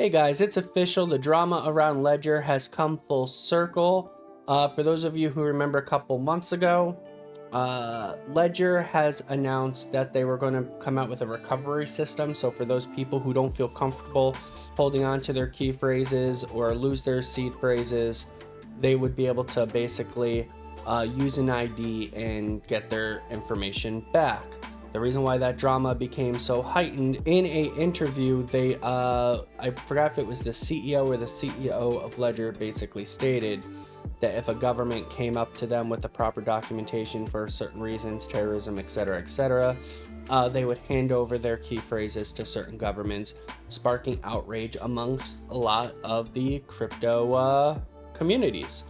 Hey guys, it's official. The drama around Ledger has come full circle. For those of you who remember a couple months ago, Ledger has announced that they were going to come out with a recovery system. So for those people who don't feel comfortable holding on to their key phrases or lose their seed phrases, they would be able to basically use an ID and get their information back. The reason why that drama became so heightened, in a interview, they, I forgot if it was the CEO or the CEO of Ledger, basically stated that if a government came up to them with the proper documentation for certain reasons, terrorism, etc., they would hand over their key phrases to certain governments, sparking outrage amongst a lot of the crypto communities.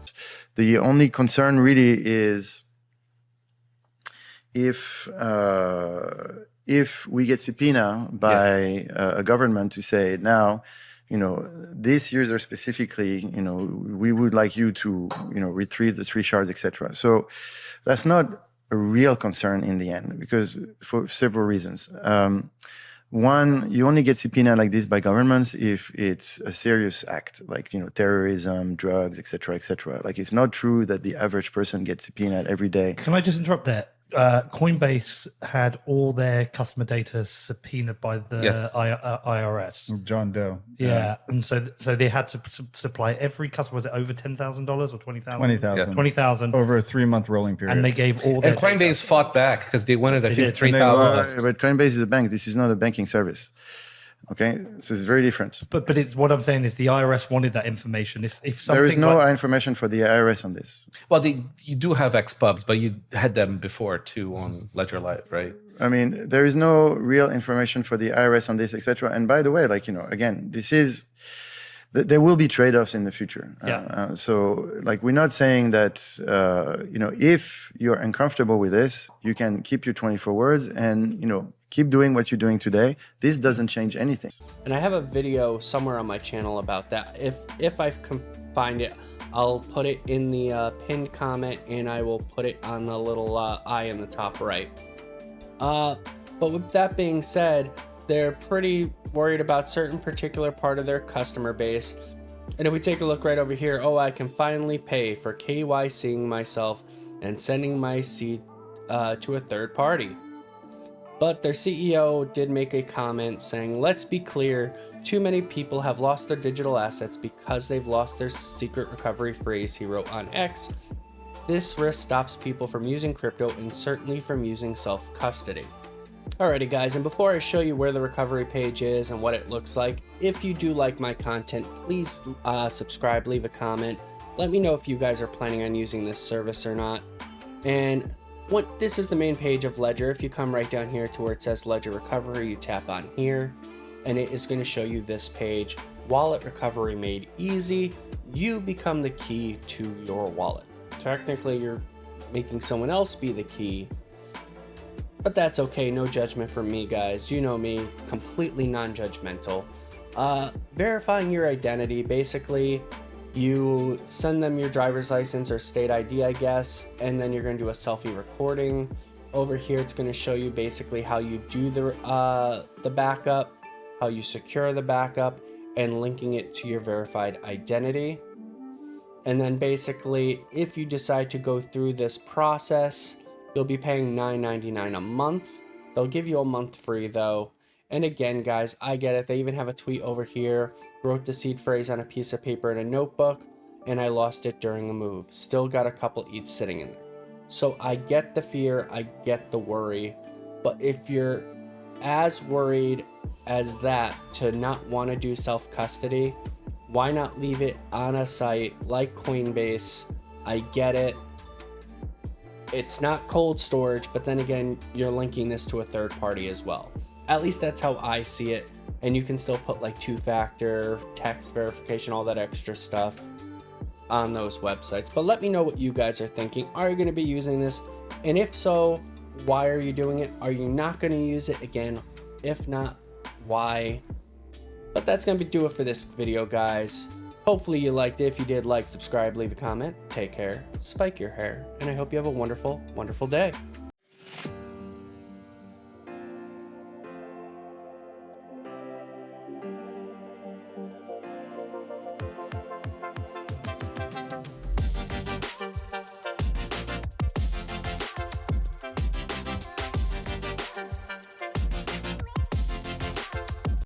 The only concern really is if we get subpoena by a government to say, now, this user specifically, we would like you to, retrieve the 3 shards, etc. So that's not a real concern in the end, because for several reasons. One, you only get subpoena like this by governments if it's a serious act, like, terrorism, drugs, etc. Like, it's not true that the average person gets subpoenaed every day. Can I just interrupt there? Coinbase had all their customer data subpoenaed by the IRS. John Doe. Yeah, and so they had to supply every customer. Was it over $10,000 or $20,000? 20,000. 20,000 over a 3-month rolling period. And they gave all. Their and Coinbase data. fought back because they wanted a few $3,000. But Coinbase is a bank. This is not a banking service. Okay, so it's very different. But it's what I'm saying is the IRS wanted that information. If something there is no information for the IRS on this. Well, you do have XPubs, but you had them before too on Ledger Live, right? I mean, there is no real information for the IRS on this, etc. And by the way, again, this is, there will be trade-offs in the future. Yeah. So, we're not saying that, if you're uncomfortable with this, you can keep your 24 words and, keep doing what you're doing today. This doesn't change anything. And I have a video somewhere on my channel about that. If I can find it, I'll put it in the pinned comment, and I will put it on the little eye in the top right. But with that being said, they're pretty worried about certain particular part of their customer base. And if we take a look right over here, I can finally pay for KYCing myself and sending my seed to a third party. But their CEO did make a comment saying, let's be clear, too many people have lost their digital assets because they've lost their secret recovery phrase, he wrote on X. This risk stops people from using crypto and certainly from using self-custody. Alrighty guys, and before I show you where the recovery page is and what it looks like, if you do like my content, please subscribe, leave a comment. Let me know if you guys are planning on using this service or not. And this is the main page of Ledger. If you come right down here to where it says Ledger Recovery, you tap on here, and it is going to show you this page. Wallet recovery made easy. You become the key to your wallet. Technically, you're making someone else be the key, but that's okay. No judgment from me, guys. You know me, completely non-judgmental. Verifying your identity, basically, you send them your driver's license or state ID, I guess, and then you're going to do a selfie recording. Over here, it's going to show you basically how you do the backup, how you secure the backup, and linking it to your verified identity. And then basically, if you decide to go through this process, you'll be paying $9.99 a month. They'll give you a month free though. And again, guys, I get it. They even have a tweet over here. Wrote the seed phrase on a piece of paper in a notebook, and I lost it during a move. Still got a couple ETH sitting in there. So I get the fear, I get the worry. But if you're as worried as that to not want to do self-custody, why not leave it on a site like Coinbase? I get it. It's not cold storage, but then again, you're linking this to a third party as well. At least that's how I see it. And you can still put like 2-factor, text verification, all that extra stuff on those websites. But let me know what you guys are thinking. Are you going to be using this? And if so, why are you doing it? Are you not going to use it again? If not, why? But that's going to do it for this video, guys. Hopefully you liked it. If you did, like, subscribe, leave a comment. Take care, spike your hair, and I hope you have a wonderful, wonderful day.